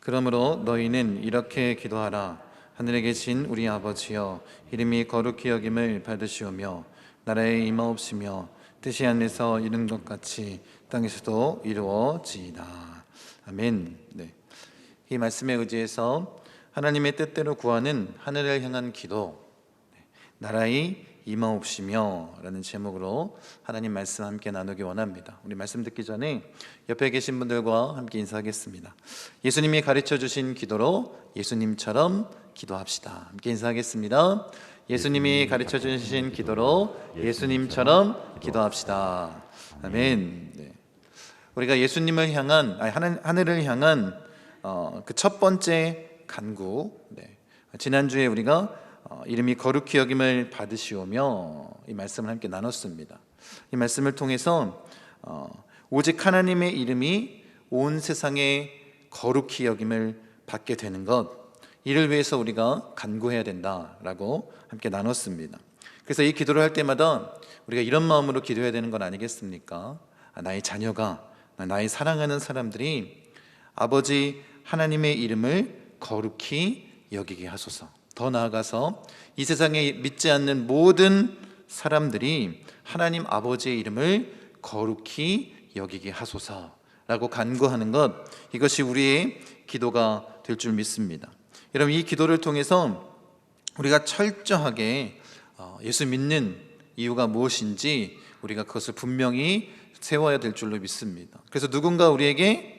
그러므로 너희는 이렇게 기도하라. 하늘에 계신 우리 아버지여, 이름이 거룩히 여김을 받으시오며 나라에 임하옵시며 뜻이 하늘에서 이룬 것 같이 땅에서도 이루어지이다. 아멘. 이 말씀에 의지해서 하나님의 뜻대로 구하는 하늘을 향한 기도, 나라의 임하옵시며 라는 제목으로 하나님 말씀 함께 나누기 원합니다. 우리 말씀 듣기 전에 옆에 계신 분들과 함께 인사하겠습니다. 예수님이 가르쳐 주신 기도로 예수님처럼 기도합시다. 함께 인사하겠습니다. 예수님이 가르쳐 주신 기도로 예수님처럼 기도합시다. 아멘. 우리가 예수님을 향한, 하늘을 향한 그 첫 번째 간구, 지난주에 우리가 이름이 거룩히 여김을 받으시오며 이 말씀을 함께 나눴습니다. 이 말씀을 통해서 오직 하나님의 이름이 온 세상에 거룩히 여김을 받게 되는 것, 이를 위해서 우리가 간구해야 된다라고 함께 나눴습니다. 그래서 이 기도를 할 때마다 우리가 이런 마음으로 기도해야 되는 건 아니겠습니까? 나의 자녀가, 나의 사랑하는 사람들이 아버지 하나님의 이름을 거룩히 여기게 하소서. 더 나아가서 이 세상에 믿지 않는 모든 사람들이 하나님 아버지의 이름을 거룩히 여기게 하소서라고 간구하는 것, 이것이 우리의 기도가 될 줄 믿습니다. 여러분, 이 기도를 통해서 우리가 철저하게 예수 믿는 이유가 무엇인지 우리가 그것을 분명히 세워야 될 줄로 믿습니다. 그래서 누군가 우리에게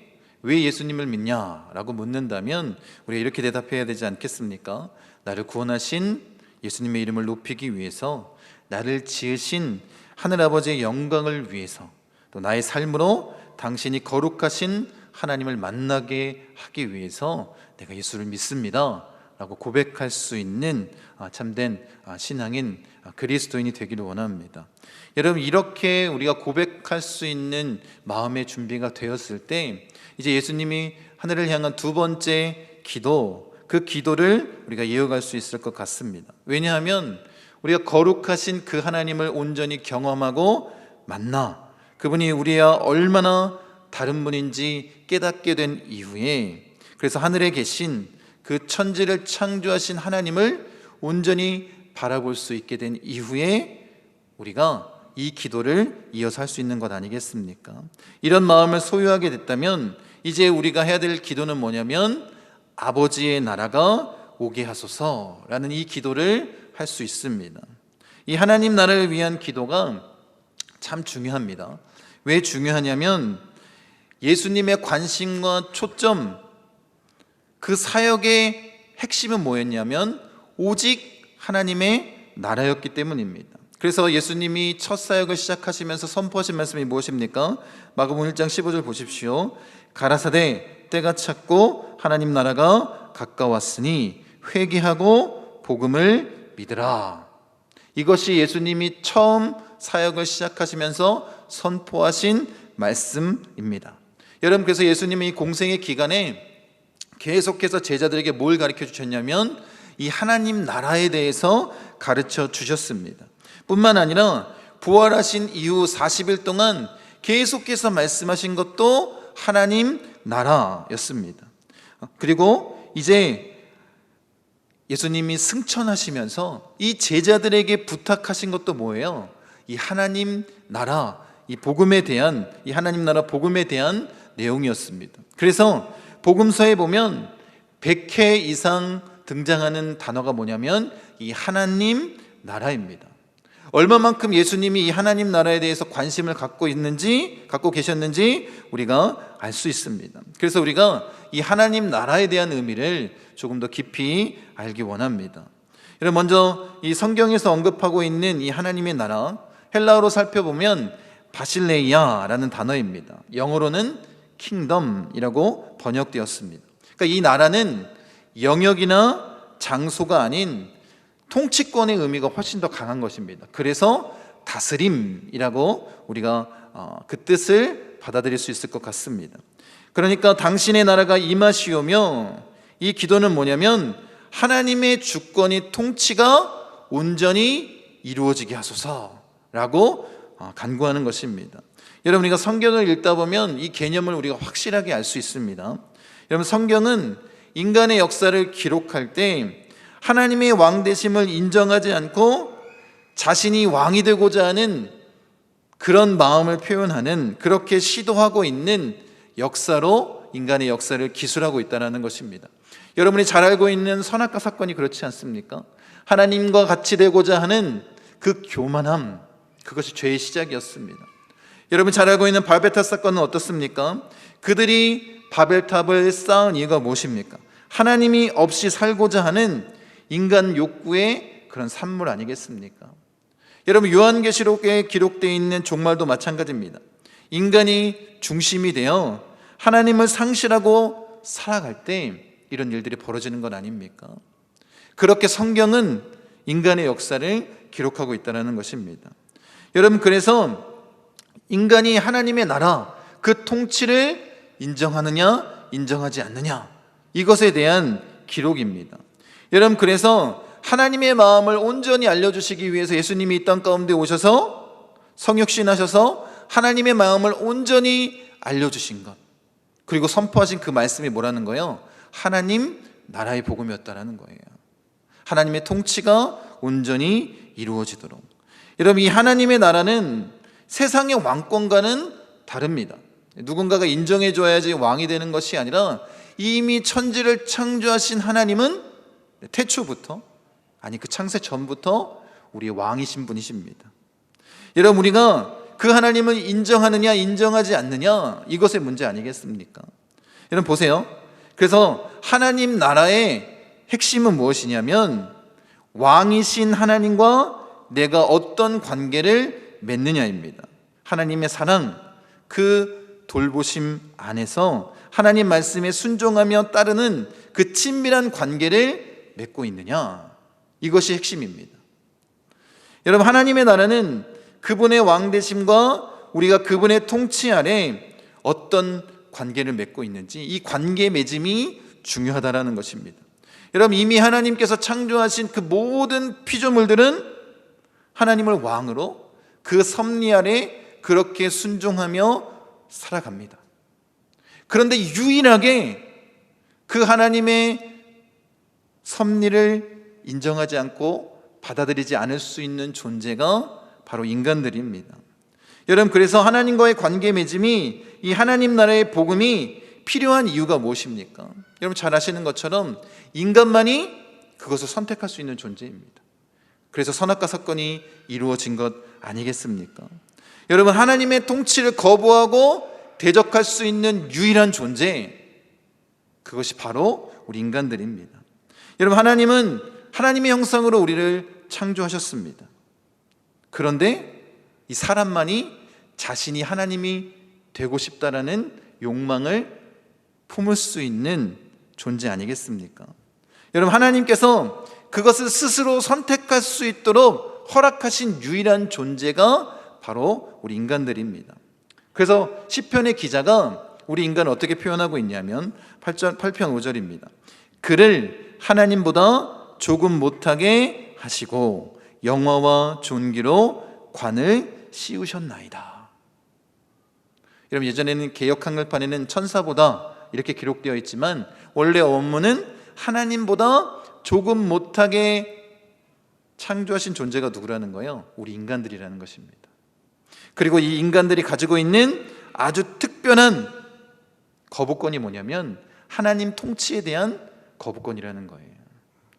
왜 예수님을 믿냐라고 묻는다면 우리가 이렇게 대답해야 되지 않겠습니까? 나를 구원하신 예수님의 이름을 높이기 위해서, 나를 지으신 하늘아버지의 영광을 위해서, 또 나의 삶으로 당신이 거룩하신 하나님을 만나게 하기 위해서 내가 예수를 믿습니다 라고 고백할 수 있는 참된 신앙인 그리스도인이 되기를 원합니다. 여러분, 이렇게 우리가 고백할 수 있는 마음의 준비가 되었을 때 이제 예수님이 하늘을 향한 두 번째 기도, 그 기도를 우리가 이어갈 수 있을 것 같습니다. 왜냐하면 우리가 거룩하신 그 하나님을 온전히 경험하고 만나, 그분이 우리와 얼마나 다른 분인지 깨닫게 된 이후에, 그래서 하늘에 계신 그 천지를 창조하신 하나님을 온전히 바라볼 수 있게 된 이후에 우리가 이 기도를 이어서 할 수 있는 것 아니겠습니까? 이런 마음을 소유하게 됐다면 이제 우리가 해야 될 기도는 뭐냐면 아버지의 나라가 오게 하소서라는 이 기도를 할 수 있습니다. 이 하나님 나라를 위한 기도가 참 중요합니다. 왜 중요하냐면 예수님의 관심과 초점, 그 사역의 핵심은 뭐였냐면 오직 하나님의 나라였기 때문입니다. 그래서 예수님이 첫 사역을 시작하시면서 선포하신 말씀이 무엇입니까? 마가복음 1장 15절 보십시오. 가라사대 때가 찼고 하나님 나라가 가까웠으니 회개하고 복음을 믿으라. 이것이 예수님이 처음 사역을 시작하시면서 선포하신 말씀입니다. 여러분, 그래서 예수님이 이 공생의 기간에 계속해서 제자들에게 뭘 가르쳐 주셨냐면 이 하나님 나라에 대해서 가르쳐 주셨습니다. 뿐만 아니라 부활하신 이후 40일 동안 계속해서 말씀하신 것도 하나님 나라였습니다. 그리고 이제 예수님이 승천하시면서 이 제자들에게 부탁하신 것도 뭐예요? 이 하나님 나라, 이 복음에 대한, 이 하나님 나라 복음에 대한 내용이었습니다. 그래서 복음서에 보면 100회 이상 등장하는 단어가 뭐냐면 이 하나님 나라입니다. 얼마만큼 예수님이 이 하나님 나라에 대해서 관심을 갖고 계셨는지 우리가 알 수 있습니다. 그래서 우리가 이 하나님 나라에 대한 의미를 조금 더 깊이 알기 원합니다. 여러분, 먼저 이 성경에서 언급하고 있는 이 하나님의 나라, 헬라어로 살펴보면 바실레이아라는 단어입니다. 영어로는 킹덤이라고 번역되었습니다. 그러니까 이 나라는 영역이나 장소가 아닌 통치권의 의미가 훨씬 더 강한 것입니다. 그래서 다스림이라고 우리가 그 뜻을 받아들일 수 있을 것 같습니다. 그러니까 당신의 나라가 임하시오며, 이 기도는 뭐냐면 하나님의 주권이, 통치가 온전히 이루어지게 하소서라고 간구하는 것입니다. 여러분, 우리가 성경을 읽다 보면 이 개념을 우리가 확실하게 알 수 있습니다. 여러분, 성경은 인간의 역사를 기록할 때 하나님의 왕되심을 인정하지 않고 자신이 왕이 되고자 하는 그런 마음을 표현하는, 그렇게 시도하고 있는 역사로 인간의 역사를 기술하고 있다는 것입니다. 여러분이 잘 알고 있는 선악과 사건이 그렇지 않습니까? 하나님과 같이 되고자 하는 그 교만함, 그것이 죄의 시작이었습니다. 여러분 잘 알고 있는 바벨탑 사건은 어떻습니까? 그들이 바벨탑을 쌓은 이유가 무엇입니까? 하나님이 없이 살고자 하는 인간 욕구의 그런 산물 아니겠습니까? 여러분, 요한계시록에 기록되어 있는 종말도 마찬가지입니다. 인간이 중심이 되어 하나님을 상실하고 살아갈 때 이런 일들이 벌어지는 건 아닙니까? 그렇게 성경은 인간의 역사를 기록하고 있다는 것입니다. 여러분, 그래서 인간이 하나님의 나라, 그 통치를 인정하느냐 인정하지 않느냐, 이것에 대한 기록입니다. 여러분, 그래서 하나님의 마음을 온전히 알려주시기 위해서 예수님이 이 땅 가운데 오셔서 성육신하셔서 하나님의 마음을 온전히 알려주신 것, 그리고 선포하신 그 말씀이 뭐라는 거예요? 하나님 나라의 복음이었다라는 거예요. 하나님의 통치가 온전히 이루어지도록. 여러분, 이 하나님의 나라는 세상의 왕권과는 다릅니다. 누군가가 인정해줘야지 왕이 되는 것이 아니라 이미 천지를 창조하신 하나님은 태초부터, 아니 그 창세 전부터 우리의 왕이신 분이십니다. 여러분, 우리가 그 하나님을 인정하느냐 인정하지 않느냐, 이것의 문제 아니겠습니까? 여러분 보세요. 그래서 하나님 나라의 핵심은 무엇이냐면 왕이신 하나님과 내가 어떤 관계를 맺느냐입니다. 하나님의 사랑, 그 돌보심 안에서 하나님 말씀에 순종하며 따르는 그 친밀한 관계를 맺고 있느냐, 이것이 핵심입니다. 여러분, 하나님의 나라는 그분의 왕되심과 우리가 그분의 통치 아래 어떤 관계를 맺고 있는지, 이 관계 맺음이 중요하다는 것입니다. 여러분, 이미 하나님께서 창조하신 그 모든 피조물들은 하나님을 왕으로 그 섭리 아래 그렇게 순종하며 살아갑니다. 그런데 유일하게 그 하나님의 섭리를 인정하지 않고 받아들이지 않을 수 있는 존재가 바로 인간들입니다. 여러분, 그래서 하나님과의 관계 맺음이, 이 하나님 나라의 복음이 필요한 이유가 무엇입니까? 여러분 잘 아시는 것처럼 인간만이 그것을 선택할 수 있는 존재입니다. 그래서 선악과 사건이 이루어진 것 아니겠습니까? 여러분, 하나님의 통치를 거부하고 대적할 수 있는 유일한 존재, 그것이 바로 우리 인간들입니다. 여러분, 하나님은 하나님의 형상으로 우리를 창조하셨습니다. 그런데 이 사람만이 자신이 하나님이 되고 싶다라는 욕망을 품을 수 있는 존재 아니겠습니까? 여러분, 하나님께서 그것을 스스로 선택할 수 있도록 허락하신 유일한 존재가 바로 우리 인간들입니다. 그래서 시편의 기자가 우리 인간을 어떻게 표현하고 있냐면 8편 5절입니다. 그를 하나님보다 조금 못하게 하시고 영화와 존귀로 관을 씌우셨나이다. 여러분, 예전에는 개역 한글판에는 천사보다 이렇게 기록되어 있지만 원래 원문은 하나님보다 조금 못하게 창조하신 존재가 누구라는 거예요? 우리 인간들이라는 것입니다. 그리고 이 인간들이 가지고 있는 아주 특별한 거부권이 뭐냐면 하나님 통치에 대한 거부권이라는 거예요.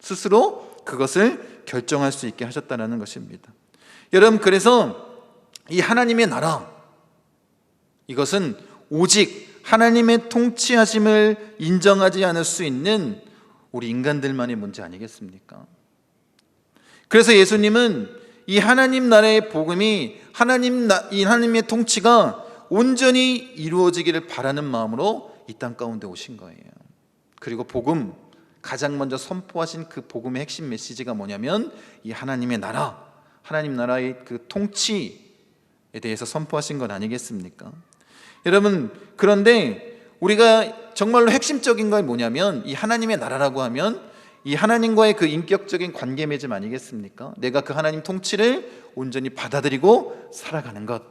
스스로 그것을 결정할 수 있게 하셨다는 것입니다. 여러분, 그래서 이 하나님의 나라, 이것은 오직 하나님의 통치하심을 인정하지 않을 수 있는 우리 인간들만의 문제 아니겠습니까? 그래서 예수님은 이 하나님 나라의 복음이 이 하나님의 통치가 온전히 이루어지기를 바라는 마음으로 이 땅 가운데 오신 거예요. 그리고 복음, 가장 먼저 선포하신 그 복음의 핵심 메시지가 뭐냐면 이 하나님의 나라, 하나님 나라의 그 통치에 대해서 선포하신 건 아니겠습니까? 여러분, 그런데 우리가 정말로 핵심적인 건 뭐냐면 이 하나님의 나라라고 하면 이 하나님과의 그 인격적인 관계 맺음 아니겠습니까? 내가 그 하나님 통치를 온전히 받아들이고 살아가는 것.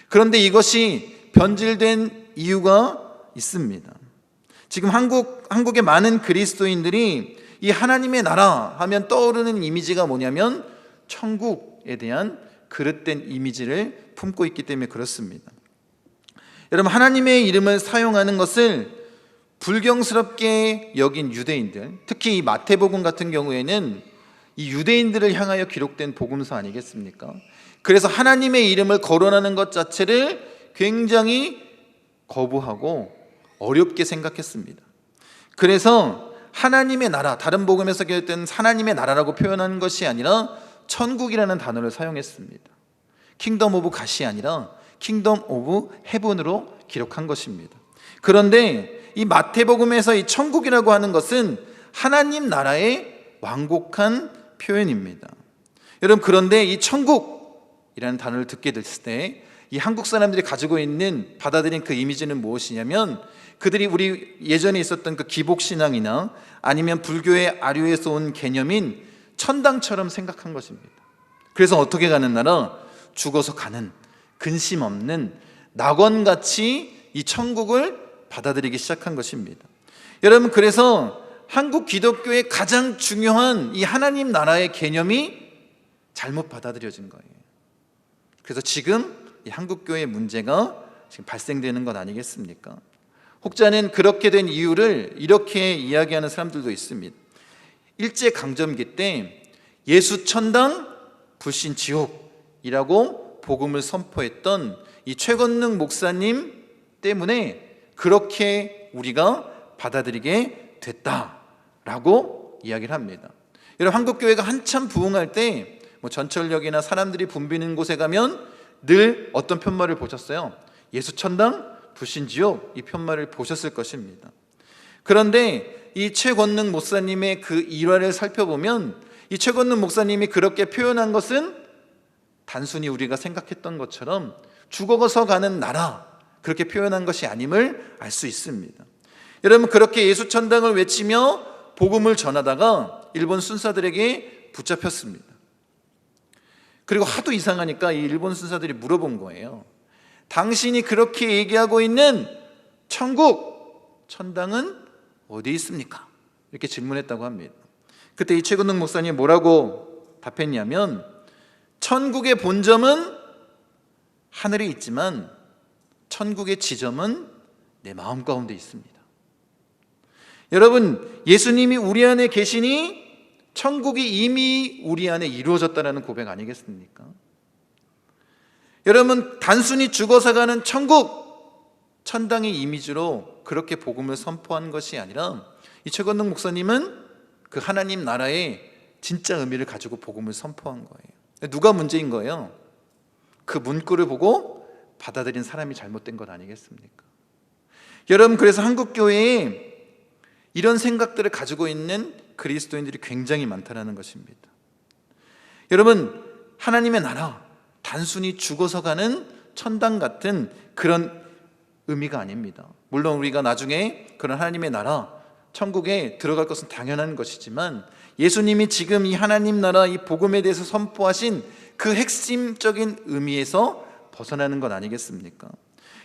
그런데 이것이 변질된 이유가 있습니다. 지금 한국의 많은 그리스도인들이 이 하나님의 나라 하면 떠오르는 이미지가 뭐냐면 천국에 대한 그릇된 이미지를 품고 있기 때문에 그렇습니다. 여러분, 하나님의 이름을 사용하는 것을 불경스럽게 여긴 유대인들, 특히 이 마태복음 같은 경우에는 이 유대인들을 향하여 기록된 복음서 아니겠습니까? 그래서 하나님의 이름을 거론하는 것 자체를 굉장히 거부하고 어렵게 생각했습니다. 그래서 하나님의 나라, 다른 복음에서 기록된 하나님의 나라라고 표현한 것이 아니라 천국이라는 단어를 사용했습니다. 킹덤 오브 갓이 아니라 킹덤 오브 헤븐으로 기록한 것입니다. 그런데 이 마태복음에서 이 천국이라고 하는 것은 하나님 나라의 완곡한 표현입니다. 여러분, 그런데 이 천국이라는 단어를 듣게 됐을 때 이 한국 사람들이 가지고 있는 받아들인 그 이미지는 무엇이냐면 그들이 우리 예전에 있었던 그 기복신앙이나 아니면 불교의 아류에서 온 개념인 천당처럼 생각한 것입니다. 그래서 어떻게 가는 나라? 죽어서 가는, 근심 없는 낙원같이 이 천국을 받아들이기 시작한 것입니다. 여러분, 그래서 한국 기독교의 가장 중요한 이 하나님 나라의 개념이 잘못 받아들여진 거예요. 그래서 지금 이 한국교회의 문제가 지금 발생되는 것 아니겠습니까? 혹자는 그렇게 된 이유를 이렇게 이야기하는 사람들도 있습니다. 일제강점기 때 예수 천당, 불신 지옥이라고 복음을 선포했던 이 최건능 목사님 때문에 그렇게 우리가 받아들이게 됐다라고 이야기를 합니다. 여러분, 한국교회가 한참 부흥할 때 전철역이나 사람들이 붐비는 곳에 가면 늘 어떤 편말을 보셨어요? 예수 천당, 불신 지옥, 이 편말을 보셨을 것입니다. 그런데 이 최건능 목사님의 그 일화를 살펴보면 이 최건능 목사님이 그렇게 표현한 것은 단순히 우리가 생각했던 것처럼 죽어서 가는 나라, 그렇게 표현한 것이 아님을 알 수 있습니다. 여러분, 그렇게 예수 천당을 외치며 복음을 전하다가 일본 순사들에게 붙잡혔습니다. 그리고 하도 이상하니까 이 일본 순사들이 물어본 거예요. 당신이 그렇게 얘기하고 있는 천국, 천당은 어디 있습니까? 이렇게 질문했다고 합니다. 그때 이 최근능 목사님이 뭐라고 답했냐면 천국의 본점은 하늘에 있지만 천국의 지점은 내 마음 가운데 있습니다. 여러분, 예수님이 우리 안에 계시니 천국이 이미 우리 안에 이루어졌다는 고백 아니겠습니까? 여러분, 단순히 죽어서 가는 천국, 천당의 이미지로 그렇게 복음을 선포한 것이 아니라 이 최건능 목사님은 그 하나님 나라의 진짜 의미를 가지고 복음을 선포한 거예요. 누가 문제인 거예요? 그 문구를 보고 받아들인 사람이 잘못된 것 아니겠습니까? 여러분, 그래서 한국교회에 이런 생각들을 가지고 있는 그리스도인들이 굉장히 많다는 것입니다. 여러분, 하나님의 나라, 단순히 죽어서 가는 천당 같은 그런 의미가 아닙니다. 물론 우리가 나중에 그런 하나님의 나라, 천국에 들어갈 것은 당연한 것이지만 예수님이 지금 이 하나님 나라, 이 복음에 대해서 선포하신 그 핵심적인 의미에서 벗어나는 것 아니겠습니까?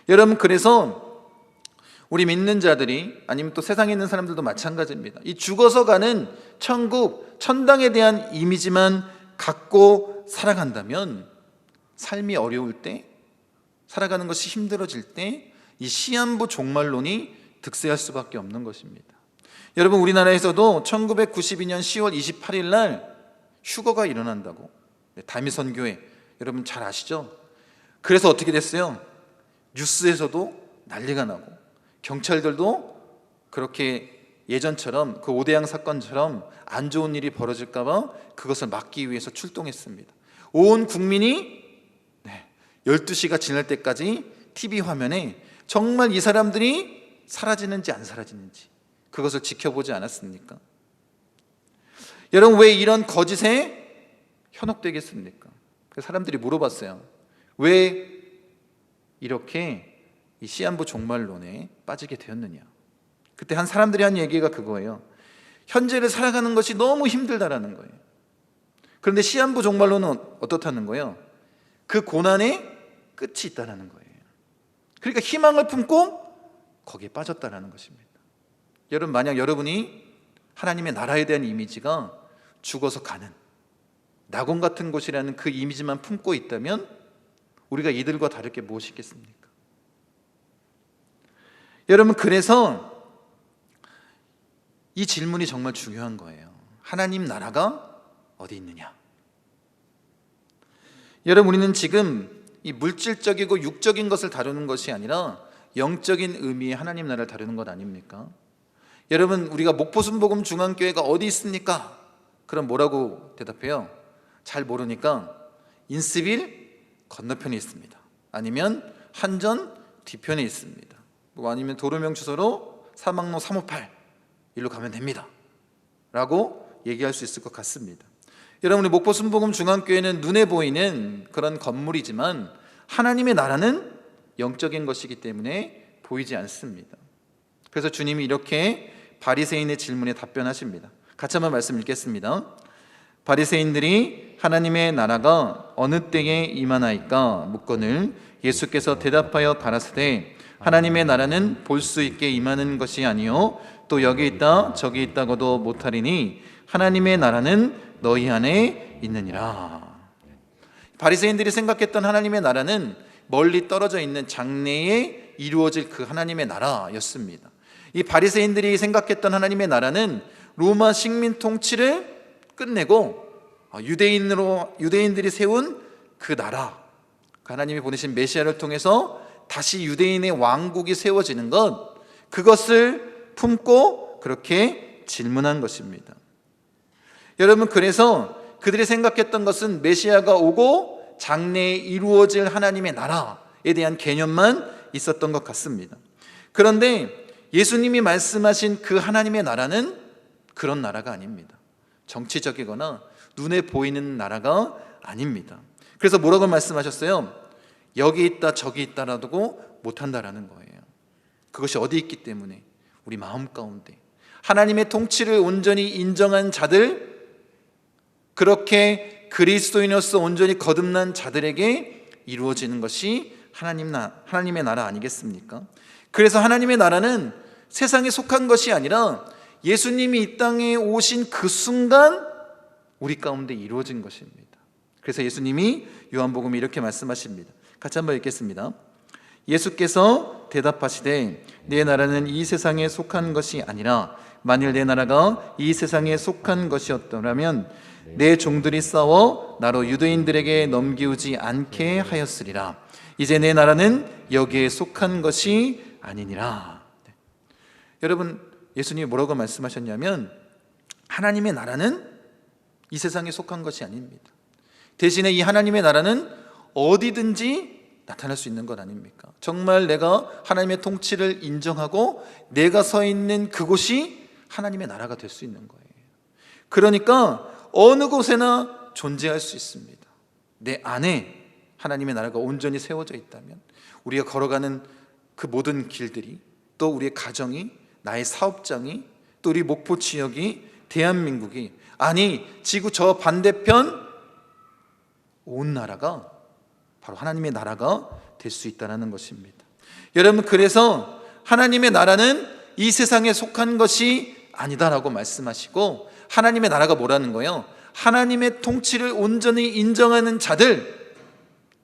여러분, 그래서 우리 믿는 자들이 아니면 또 세상에 있는 사람들도 마찬가지입니다. 이 죽어서 가는 천국, 천당에 대한 이미지만 갖고 살아간다면 삶이 어려울 때, 살아가는 것이 힘들어질 때 이 시한부 종말론이 득세할 수밖에 없는 것입니다. 여러분, 우리나라에서도 1992년 10월 28일 날 휴거가 일어난다고, 다미선교회 여러분 잘 아시죠? 그래서 어떻게 됐어요? 뉴스에서도 난리가 나고 경찰들도 그렇게 예전처럼 그 오대양 사건처럼 안 좋은 일이 벌어질까 봐 그것을 막기 위해서 출동했습니다. 온 국민이 12시가 지날 때까지 TV 화면에 정말 이 사람들이 사라지는지 안 사라지는지 그것을 지켜보지 않았습니까? 여러분, 왜 이런 거짓에 현혹되겠습니까? 사람들이 물어봤어요. 왜 이렇게 이 시한부 종말론에 빠지게 되었느냐? 그때 한 사람들이 한 얘기가 그거예요. 현재를 살아가는 것이 너무 힘들다라는 거예요. 그런데 시한부 종말론은 어떻다는 거예요? 그 고난에 끝이 있다라는 거예요. 그러니까 희망을 품고 거기에 빠졌다라는 것입니다. 여러분, 만약 여러분이 하나님의 나라에 대한 이미지가 죽어서 가는 낙원 같은 곳이라는 그 이미지만 품고 있다면 우리가 이들과 다를 게 무엇이 있겠습니까? 여러분, 그래서 이 질문이 정말 중요한 거예요. 하나님 나라가 어디 있느냐? 여러분, 우리는 지금 이 물질적이고 육적인 것을 다루는 것이 아니라 영적인 의미의 하나님 나라를 다루는 것 아닙니까? 여러분, 우리가 목포순복음 중앙교회가 어디 있습니까? 그럼 뭐라고 대답해요? 잘 모르니까 인스빌 건너편에 있습니다. 아니면 한전 뒤편에 있습니다. 뭐 아니면 도로명 주소로 사막로 358 일로 가면 됩니다 라고 얘기할 수 있을 것 같습니다. 여러분, 우리 목포순복음 중앙교회는 눈에 보이는 그런 건물이지만 하나님의 나라는 영적인 것이기 때문에 보이지 않습니다. 그래서 주님이 이렇게 바리새인의 질문에 답변하십니다. 같이 한번 말씀 읽겠습니다. 바리새인들이 하나님의 나라가 어느 때에 임하나이까 묻거늘 예수께서 대답하여 가라사대 하나님의 나라는 볼 수 있게 임하는 것이 아니요 또 여기 있다 저기 있다고도 못하리니 하나님의 나라는 너희 안에 있느니라. 바리새인들이 생각했던 하나님의 나라는 멀리 떨어져 있는 장래에 이루어질 그 하나님의 나라였습니다. 이 바리새인들이 생각했던 하나님의 나라는 로마 식민 통치를 끝내고 유대인들이 세운 그 나라, 하나님이 보내신 메시아를 통해서 다시 유대인의 왕국이 세워지는 것, 그것을 품고 그렇게 질문한 것입니다. 여러분, 그래서 그들이 생각했던 것은 메시아가 오고 장래에 이루어질 하나님의 나라에 대한 개념만 있었던 것 같습니다. 그런데 예수님이 말씀하신 그 하나님의 나라는 그런 나라가 아닙니다. 정치적이거나 눈에 보이는 나라가 아닙니다. 그래서 뭐라고 말씀하셨어요? 여기 있다 저기 있다라고 못한다라는 거예요. 그것이 어디 있기 때문에 우리 마음 가운데 하나님의 통치를 온전히 인정한 자들, 그렇게 그리스도인으로서 온전히 거듭난 자들에게 이루어지는 것이 하나님의 나라 아니겠습니까? 그래서 하나님의 나라는 세상에 속한 것이 아니라 예수님이 이 땅에 오신 그 순간 우리 가운데 이루어진 것입니다. 그래서 예수님이 요한복음에 이렇게 말씀하십니다. 같이 한번 읽겠습니다. 예수께서 대답하시되 내 나라는 이 세상에 속한 것이 아니라 만일 내 나라가 이 세상에 속한 것이었더라면 내 종들이 싸워 나로 유대인들에게 넘기우지 않게 하였으리라. 이제 내 나라는 여기에 속한 것이 아니니라. 네. 여러분, 예수님이 뭐라고 말씀하셨냐면 하나님의 나라는 이 세상에 속한 것이 아닙니다. 대신에 이 하나님의 나라는 어디든지 나타날 수 있는 것 아닙니까? 정말 내가 하나님의 통치를 인정하고 내가 서 있는 그곳이 하나님의 나라가 될 수 있는 거예요. 그러니까 어느 곳에나 존재할 수 있습니다. 내 안에 하나님의 나라가 온전히 세워져 있다면 우리가 걸어가는 그 모든 길들이, 또 우리의 가정이, 나의 사업장이, 또 우리 목포 지역이, 대한민국이, 아니 지구 저 반대편 온 나라가 바로 하나님의 나라가 될 수 있다는 것입니다. 여러분, 그래서 하나님의 나라는 이 세상에 속한 것이 아니다라고 말씀하시고, 하나님의 나라가 뭐라는 거예요? 하나님의 통치를 온전히 인정하는 자들,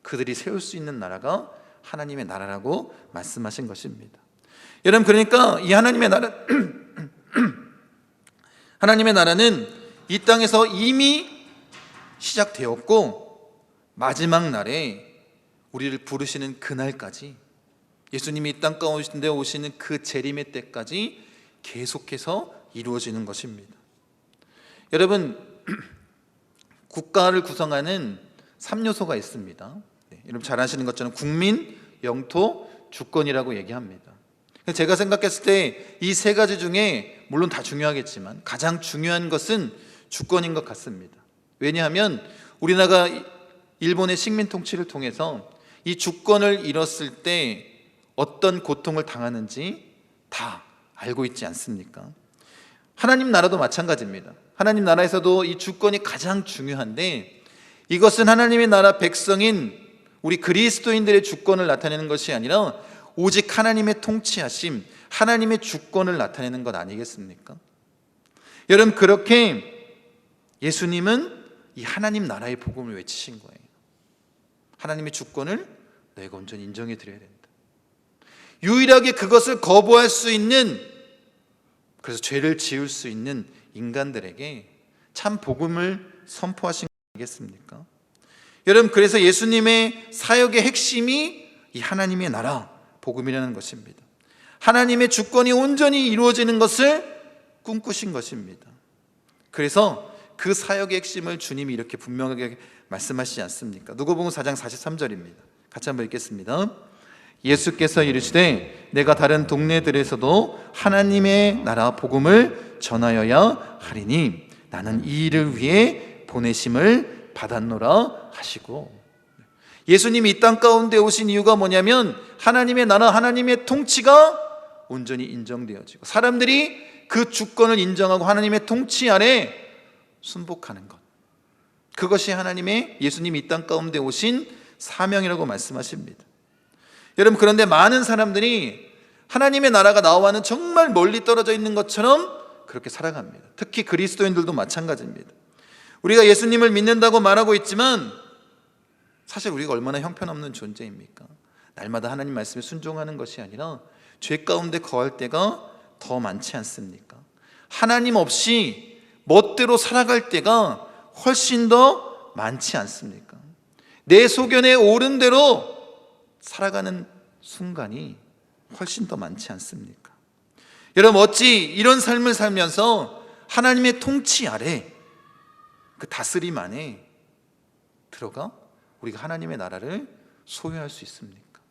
그들이 세울 수 있는 나라가 하나님의 나라라고 말씀하신 것입니다. 여러분, 그러니까 이 하나님의 나라 하나님의 나라는 이 땅에서 이미 시작되었고 마지막 날에 우리를 부르시는 그날까지, 예수님이 이 땅 가운데 오시는 그 재림의 때까지 계속해서 이루어지는 것입니다. 여러분, 국가를 구성하는 3요소가 있습니다. 여러분 잘 아시는 것처럼 국민, 영토, 주권이라고 얘기합니다. 제가 생각했을 때 이 세 가지 중에 물론 다 중요하겠지만 가장 중요한 것은 주권인 것 같습니다. 왜냐하면 우리나라가 일본의 식민 통치를 통해서 이 주권을 잃었을 때 어떤 고통을 당하는지 다 알고 있지 않습니까? 하나님 나라도 마찬가지입니다. 하나님 나라에서도 이 주권이 가장 중요한데, 이것은 하나님의 나라 백성인 우리 그리스도인들의 주권을 나타내는 것이 아니라 오직 하나님의 통치하심, 하나님의 주권을 나타내는 것 아니겠습니까? 여러분, 그렇게 예수님은 이 하나님 나라의 복음을 외치신 거예요. 하나님의 주권을 내가 온전히 인정해 드려야 된다. 유일하게 그것을 거부할 수 있는, 그래서 죄를 지을 수 있는 인간들에게 참 복음을 선포하신 거 아니겠습니까? 여러분, 그래서 예수님의 사역의 핵심이 이 하나님의 나라, 복음이라는 것입니다. 하나님의 주권이 온전히 이루어지는 것을 꿈꾸신 것입니다. 그래서 그 사역의 핵심을 주님이 이렇게 분명하게 말씀하시지 않습니까? 누가복음 4장 43절입니다. 같이 한번 읽겠습니다. 예수께서 이르시되 내가 다른 동네들에서도 하나님의 나라 복음을 전하여야 하리니 나는 이 일을 위해 보내심을 받았노라 하시고, 예수님이 이 땅 가운데 오신 이유가 뭐냐면 하나님의 나라, 하나님의 통치가 온전히 인정되어지고 사람들이 그 주권을 인정하고 하나님의 통치 아래 순복하는 것, 그것이 하나님의, 예수님이 이 땅 가운데 오신 사명이라고 말씀하십니다. 여러분, 그런데 많은 사람들이 하나님의 나라가 나와는 정말 멀리 떨어져 있는 것처럼 그렇게 살아갑니다. 특히 그리스도인들도 마찬가지입니다. 우리가 예수님을 믿는다고 말하고 있지만 사실 우리가 얼마나 형편없는 존재입니까? 날마다 하나님 말씀에 순종하는 것이 아니라 죄 가운데 거할 때가 더 많지 않습니까? 하나님 없이 멋대로 살아갈 때가 훨씬 더 많지 않습니까? 내 소견에 옳은 대로 살아가는 순간이 훨씬 더 많지 않습니까? 여러분, 어찌 이런 삶을 살면서 하나님의 통치 아래, 그 다스림 안에 들어가 우리가 하나님의 나라를 소유할 수 있습니까?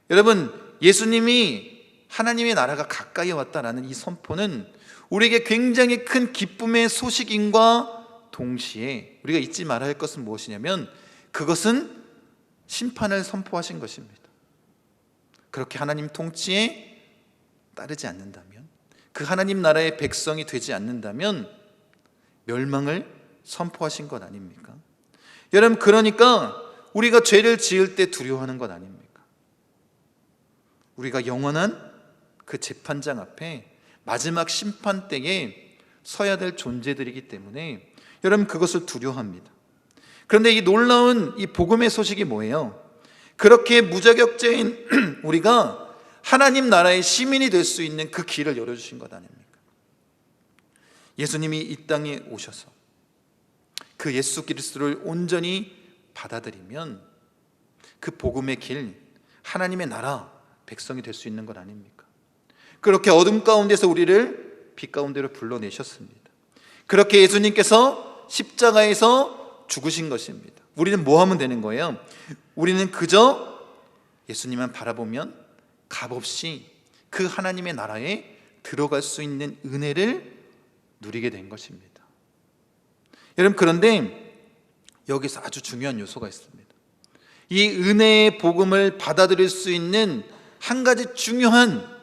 여러분, 예수님이 하나님의 나라가 가까이 왔다라는 이 선포는 우리에게 굉장히 큰 기쁨의 소식인과 동시에 우리가 잊지 말아야 할 것은 무엇이냐면 그것은 심판을 선포하신 것입니다. 그렇게 하나님 통치에 따르지 않는다면, 그 하나님 나라의 백성이 되지 않는다면 멸망을 선포하신 것 아닙니까? 여러분, 그러니까 우리가 죄를 지을 때 두려워하는 것 아닙니까? 우리가 영원한 그 재판장 앞에 마지막 심판 때에 서야 될 존재들이기 때문에 여러분, 그것을 두려워합니다. 그런데 이 놀라운 이 복음의 소식이 뭐예요? 그렇게 무자격자인 우리가 하나님 나라의 시민이 될 수 있는 그 길을 열어주신 것 아닙니까? 예수님이 이 땅에 오셔서 그 예수 그리스도를 온전히 받아들이면 그 복음의 길, 하나님의 나라 백성이 될 수 있는 것 아닙니까? 그렇게 어둠 가운데서 우리를 빛 가운데로 불러내셨습니다. 그렇게 예수님께서 십자가에서 죽으신 것입니다. 우리는 뭐 하면 되는 거예요? 우리는 그저 예수님만 바라보면 값없이 그 하나님의 나라에 들어갈 수 있는 은혜를 누리게 된 것입니다. 여러분, 그런데 여기서 아주 중요한 요소가 있습니다. 이 은혜의 복음을 받아들일 수 있는 한 가지 중요한,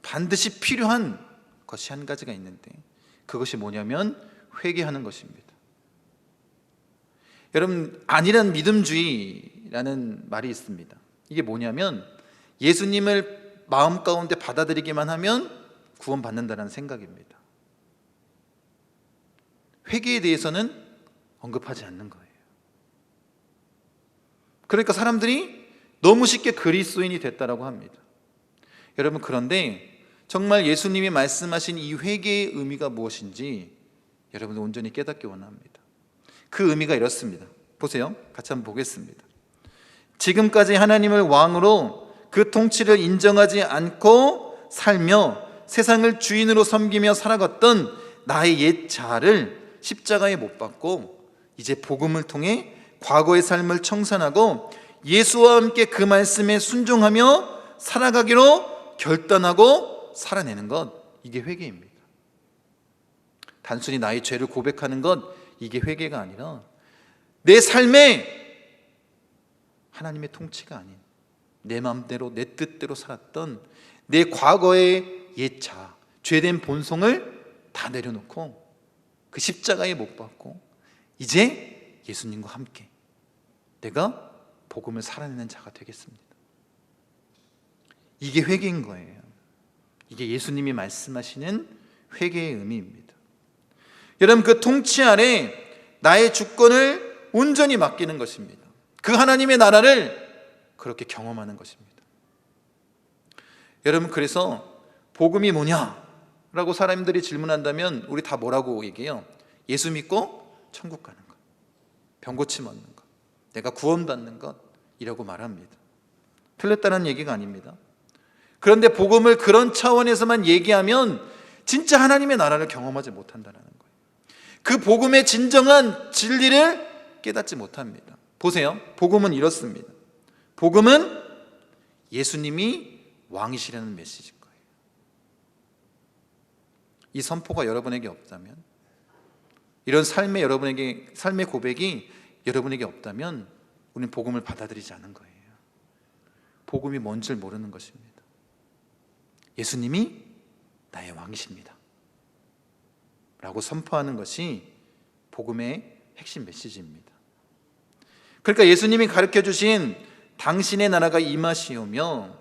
반드시 필요한 것이 한 가지가 있는데 그것이 뭐냐면 회개하는 것입니다. 여러분, 안일한 믿음주의라는 말이 있습니다. 이게 뭐냐면 예수님을 마음 가운데 받아들이기만 하면 구원받는다는 생각입니다. 회개에 대해서는 언급하지 않는 거예요. 그러니까 사람들이 너무 쉽게 그리스도인이 됐다라고 합니다. 여러분, 그런데 정말 예수님이 말씀하신 이 회개의 의미가 무엇인지 여러분들 온전히 깨닫기 원합니다. 그 의미가 이렇습니다. 보세요. 같이 한번 보겠습니다. 지금까지 하나님을 왕으로 그 통치를 인정하지 않고 살며 세상을 주인으로 섬기며 살아갔던 나의 옛 자아를 십자가에 못 박고 이제 복음을 통해 과거의 삶을 청산하고 예수와 함께 그 말씀에 순종하며 살아가기로 결단하고 살아내는 것, 이게 회개입니다. 단순히 나의 죄를 고백하는 것, 이게 회개가 아니라 내 삶에 하나님의 통치가 아닌 내 마음대로 내 뜻대로 살았던 내 과거의 옛 자아, 죄된 본성을 다 내려놓고 그 십자가에 못 박고 이제 예수님과 함께 내가 복음을 살아내는 자가 되겠습니다. 이게 회개인 거예요. 이게 예수님이 말씀하시는 회개의 의미입니다. 여러분, 그 통치 아래 나의 주권을 온전히 맡기는 것입니다. 그 하나님의 나라를 그렇게 경험하는 것입니다. 여러분, 그래서 복음이 뭐냐라고 사람들이 질문한다면 우리 다 뭐라고 얘기해요? 예수 믿고 천국 가는 것, 병 고침 얻는 것, 내가 구원받는 것, 이라고 말합니다. 틀렸다는 얘기가 아닙니다. 그런데 복음을 그런 차원에서만 얘기하면 진짜 하나님의 나라를 경험하지 못한다는 거예요. 그 복음의 진정한 진리를 깨닫지 못합니다. 보세요. 복음은 이렇습니다. 복음은 예수님이 왕이시라는 메시지인 거예요. 이 선포가 여러분에게 없다면, 이런 삶의 고백이 여러분에게 없다면 우리는 복음을 받아들이지 않은 거예요. 복음이 뭔지를 모르는 것입니다. 예수님이 나의 왕이십니다 라고 선포하는 것이 복음의 핵심 메시지입니다. 그러니까 예수님이 가르쳐 주신 당신의 나라가 임하시오며,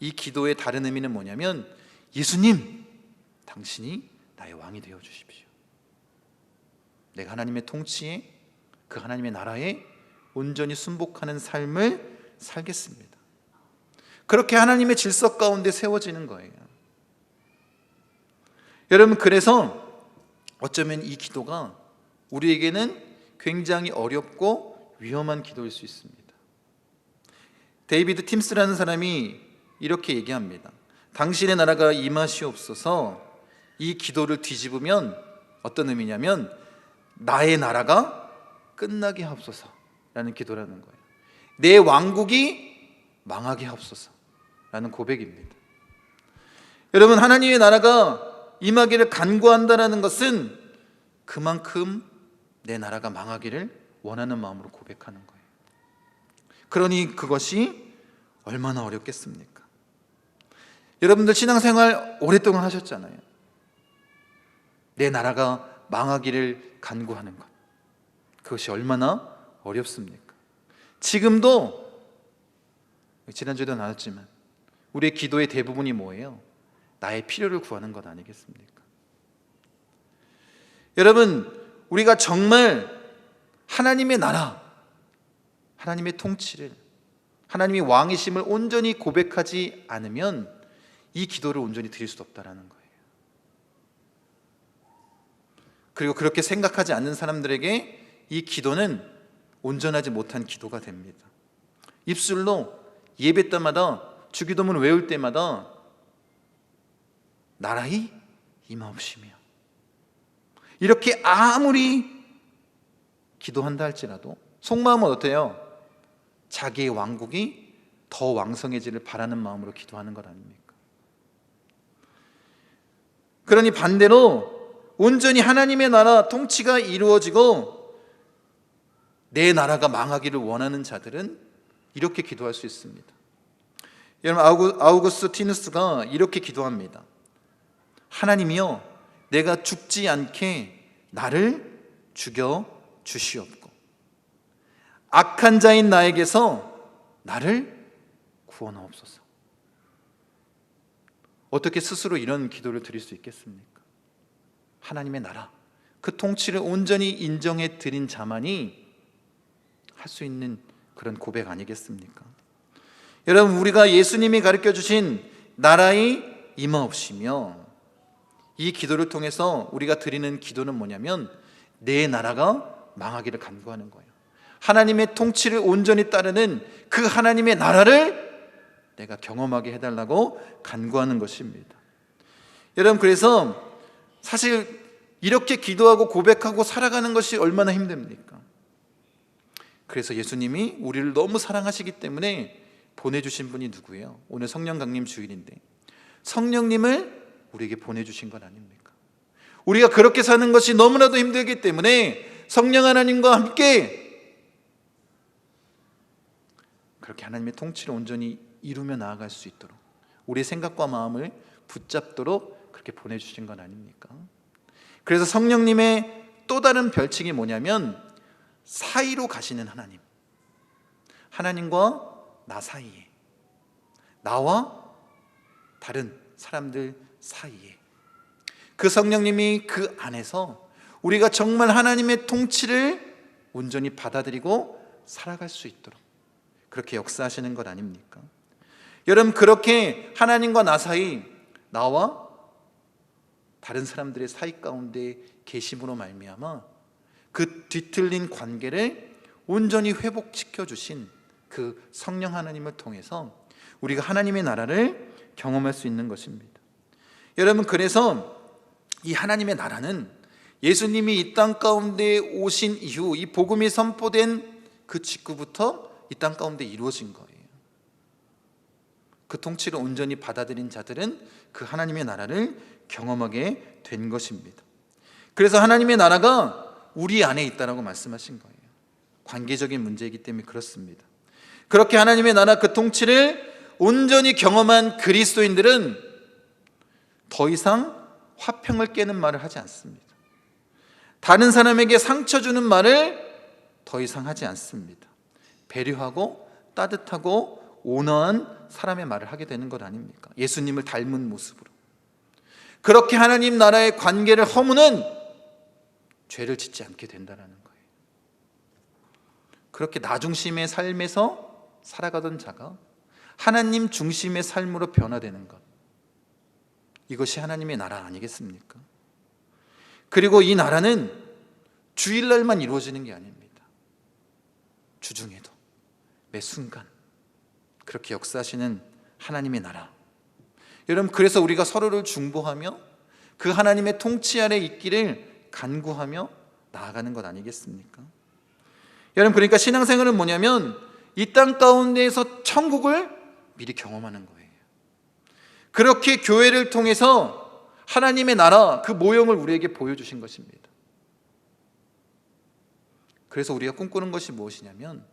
이 기도의 다른 의미는 뭐냐면, 예수님, 당신이 나의 왕이 되어 주십시오. 내가 하나님의 통치에, 그 하나님의 나라에 온전히 순복하는 삶을 살겠습니다. 그렇게 하나님의 질서 가운데 세워지는 거예요. 여러분, 그래서 어쩌면 이 기도가 우리에게는 굉장히 어렵고 위험한 기도일 수 있습니다. 데이비드 팀스라는 사람이 이렇게 얘기합니다. 당신의 나라가 임하시옵소서. 이 기도를 뒤집으면 어떤 의미냐면, 나의 나라가 끝나게 하옵소서 라는 기도라는 거예요. 내 왕국이 망하게 하옵소서 라는 고백입니다. 여러분, 하나님의 나라가 임하기를 간구한다는 것은 그만큼 내 나라가 망하기를 원하는 마음으로 고백하는 거예요. 그러니 그것이 얼마나 어렵겠습니까? 여러분들 신앙생활 오랫동안 하셨잖아요. 내 나라가 망하기를 간구하는 것, 그것이 얼마나 어렵습니까? 지금도, 지난주에도 나눴지만 우리의 기도의 대부분이 뭐예요? 나의 필요를 구하는 것 아니겠습니까? 여러분, 우리가 정말 하나님의 나라, 하나님의 통치를, 하나님이 왕이심을 온전히 고백하지 않으면 이 기도를 온전히 드릴 수 없다라는 거예요. 그리고 그렇게 생각하지 않는 사람들에게 이 기도는 온전하지 못한 기도가 됩니다. 입술로 예배 때마다, 주기도문 외울 때마다 나라의 임하옵시며, 이렇게 아무리 기도한다 할지라도 속마음은 어때요? 자기의 왕국이 더 왕성해지를 바라는 마음으로 기도하는 것 아닙니까? 그러니 반대로 온전히 하나님의 나라 통치가 이루어지고 내 나라가 망하기를 원하는 자들은 이렇게 기도할 수 있습니다. 여러분, 아우구스티누스가 이렇게 기도합니다. 하나님이여, 내가 죽지 않게 나를 죽여 주시옵고 악한 자인 나에게서 나를 구원하옵소서. 어떻게 스스로 이런 기도를 드릴 수 있겠습니까? 하나님의 나라, 그 통치를 온전히 인정해 드린 자만이 할 수 있는 그런 고백 아니겠습니까? 여러분, 우리가 예수님이 가르쳐 주신 나라의 임하옵시며, 이 기도를 통해서 우리가 드리는 기도는 뭐냐면, 내 나라가 망하기를 간구하는 거예요. 하나님의 통치를 온전히 따르는 그 하나님의 나라를 내가 경험하게 해달라고 간구하는 것입니다. 여러분, 그래서 사실 이렇게 기도하고 고백하고 살아가는 것이 얼마나 힘듭니까? 그래서 예수님이 우리를 너무 사랑하시기 때문에 보내주신 분이 누구예요? 오늘 성령 강림 주일인데 성령님을 우리에게 보내주신 것 아닙니까? 우리가 그렇게 사는 것이 너무나도 힘들기 때문에 성령 하나님과 함께 그렇게 하나님의 통치를 온전히 이루며 나아갈 수 있도록, 우리의 생각과 마음을 붙잡도록 그렇게 보내주신 것 아닙니까? 그래서 성령님의 또 다른 별칭이 뭐냐면 사이로 가시는 하나님, 하나님과 나 사이에, 나와 다른 사람들 사이에 그 성령님이 그 안에서 우리가 정말 하나님의 통치를 온전히 받아들이고 살아갈 수 있도록 그렇게 역사하시는 것 아닙니까? 여러분, 그렇게 하나님과 나 사이, 나와 다른 사람들의 사이 가운데 계심으로 말미암아 그 뒤틀린 관계를 온전히 회복시켜 주신 그 성령 하나님을 통해서 우리가 하나님의 나라를 경험할 수 있는 것입니다. 여러분, 그래서 이 하나님의 나라는 예수님이 이 땅 가운데 오신 이후 이 복음이 선포된 그 직후부터 이 땅 가운데 이루어진 거예요. 그 통치를 온전히 받아들인 자들은 그 하나님의 나라를 경험하게 된 것입니다. 그래서 하나님의 나라가 우리 안에 있다라고 말씀하신 거예요. 관계적인 문제이기 때문에 그렇습니다. 그렇게 하나님의 나라 그 통치를 온전히 경험한 그리스도인들은 더 이상 화평을 깨는 말을 하지 않습니다. 다른 사람에게 상처 주는 말을 더 이상 하지 않습니다. 배려하고 따뜻하고 온화한 사람의 말을 하게 되는 것 아닙니까? 예수님을 닮은 모습으로. 그렇게 하나님 나라의 관계를 허무는 죄를 짓지 않게 된다는 거예요. 그렇게 나 중심의 삶에서 살아가던 자가 하나님 중심의 삶으로 변화되는 것, 이것이 하나님의 나라 아니겠습니까? 그리고 이 나라는 주일날만 이루어지는 게 아닙니다. 주중에도 매 순간 그렇게 역사하시는 하나님의 나라. 여러분, 그래서 우리가 서로를 중보하며 그 하나님의 통치 아래 있기를 간구하며 나아가는 것 아니겠습니까? 여러분, 그러니까 신앙생활은 뭐냐면 이 땅 가운데에서 천국을 미리 경험하는 거예요. 그렇게 교회를 통해서 하나님의 나라 그 모형을 우리에게 보여주신 것입니다. 그래서 우리가 꿈꾸는 것이 무엇이냐면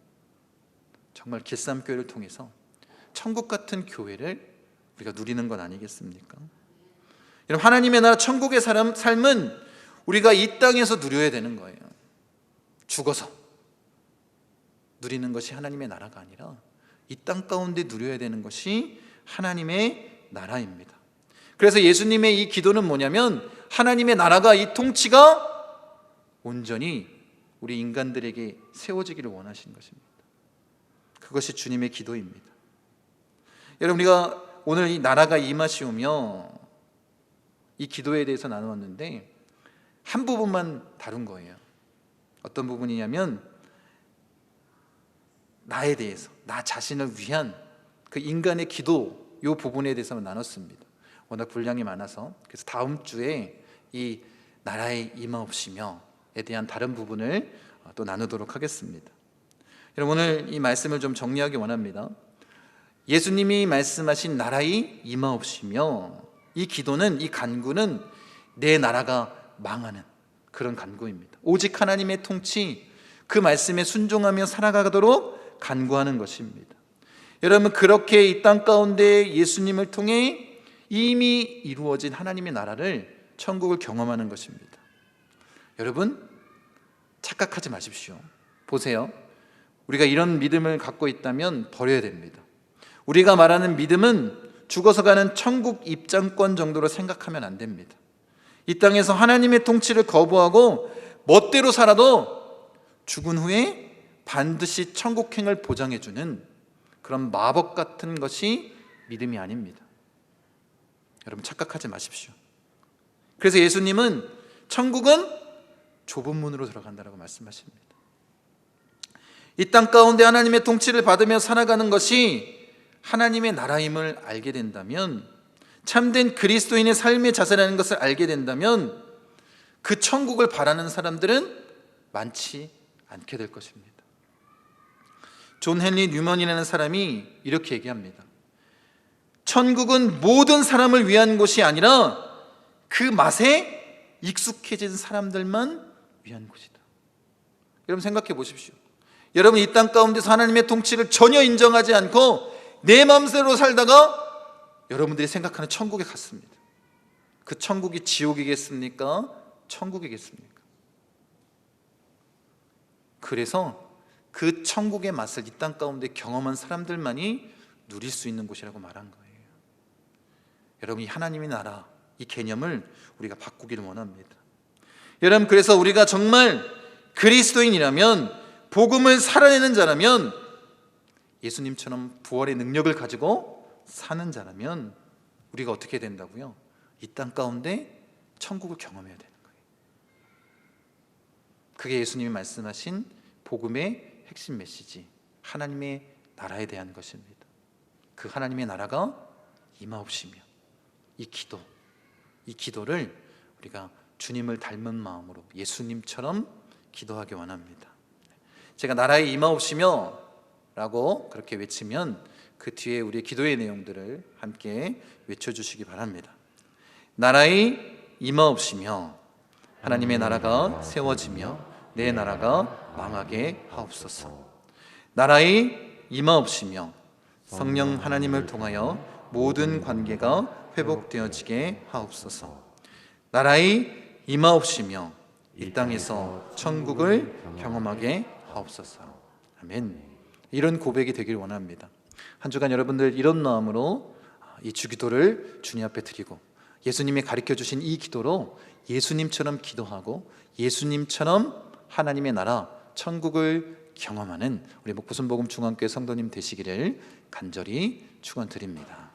정말 길쌈교회를 통해서 천국 같은 교회를 우리가 누리는 것 아니겠습니까? 여러분, 하나님의 나라 천국의 삶은 우리가 이 땅에서 누려야 되는 거예요. 죽어서 누리는 것이 하나님의 나라가 아니라 이 땅 가운데 누려야 되는 것이 하나님의 나라입니다. 그래서 예수님의 이 기도는 뭐냐면 하나님의 나라가, 이 통치가 온전히 우리 인간들에게 세워지기를 원하신 것입니다. 그것이 주님의 기도입니다. 여러분, 우리가 오늘 이 나라가 임하시오며 이 기도에 대해서 나누었는데 한 부분만 다룬 거예요. 어떤 부분이냐면 나에 대해서, 나 자신을 위한 그 인간의 기도, 이 부분에 대해서 나눴습니다. 워낙 분량이 많아서. 그래서 다음 주에 이 나라의 임하옵시며에 대한 다른 부분을 또 나누도록 하겠습니다. 여러분, 오늘 이 말씀을 좀 정리하기 원합니다. 예수님이 말씀하신 나라의 임하옵시며, 이 기도는, 이 간구는 내 나라가 망하는 그런 간구입니다. 오직 하나님의 통치, 그 말씀에 순종하며 살아가도록 간구하는 것입니다. 여러분, 그렇게 이 땅 가운데 예수님을 통해 이미 이루어진 하나님의 나라를, 천국을 경험하는 것입니다. 여러분, 착각하지 마십시오. 보세요. 우리가 이런 믿음을 갖고 있다면 버려야 됩니다. 우리가 말하는 믿음은 죽어서 가는 천국 입장권 정도로 생각하면 안 됩니다. 이 땅에서 하나님의 통치를 거부하고 멋대로 살아도 죽은 후에 반드시 천국행을 보장해주는 그런 마법 같은 것이 믿음이 아닙니다. 여러분, 착각하지 마십시오. 그래서 예수님은 천국은 좁은 문으로 들어간다고 말씀하십니다. 이 땅 가운데 하나님의 통치를 받으며 살아가는 것이 하나님의 나라임을 알게 된다면, 참된 그리스도인의 삶의 자세라는 것을 알게 된다면 그 천국을 바라는 사람들은 많지 않게 될 것입니다. 존 헨리 뉴먼이라는 사람이 이렇게 얘기합니다. 천국은 모든 사람을 위한 곳이 아니라 그 맛에 익숙해진 사람들만 위한 곳이다. 여러분, 생각해 보십시오. 여러분, 이 땅 가운데서 하나님의 통치를 전혀 인정하지 않고 내 맘대로 살다가 여러분들이 생각하는 천국에 갔습니다. 그 천국이 지옥이겠습니까? 천국이겠습니까? 그래서 그 천국의 맛을 이 땅 가운데 경험한 사람들만이 누릴 수 있는 곳이라고 말한 거예요. 여러분, 이 하나님의 나라, 이 개념을 우리가 바꾸기를 원합니다. 여러분, 그래서 우리가 정말 그리스도인이라면, 복음을 살아내는 자라면, 예수님처럼 부활의 능력을 가지고 사는 자라면 우리가 어떻게 된다고요? 이 땅 가운데 천국을 경험해야 되는 거예요. 그게 예수님이 말씀하신 복음의 핵심 메시지, 하나님의 나라에 대한 것입니다. 그 하나님의 나라가 임하옵시며, 이 기도를 우리가 주님을 닮은 마음으로 예수님처럼 기도하기 원합니다. 제가 나라에 임하옵시며 라고 그렇게 외치면 그 뒤에 우리의 기도의 내용들을 함께 외쳐주시기 바랍니다. 나라에 임하옵시며, 하나님의 나라가 세워지며 내 나라가 망하게 하옵소서. 나라에 임하옵시며, 성령 하나님을 통하여 모든 관계가 회복되어지게 하옵소서. 나라에 임하옵시며 이 땅에서 천국을 경험하게 하옵소서. 아멘. 이런 고백이 되길 원합니다. 한 주간 여러분들 이런 마음으로 이 주기도를 주님 앞에 드리고, 예수님이 가르쳐 주신 이 기도로 예수님처럼 기도하고 예수님처럼 하나님의 나라 천국을 경험하는 우리 목포순복음 중앙교회 성도님 되시기를 간절히 축원드립니다.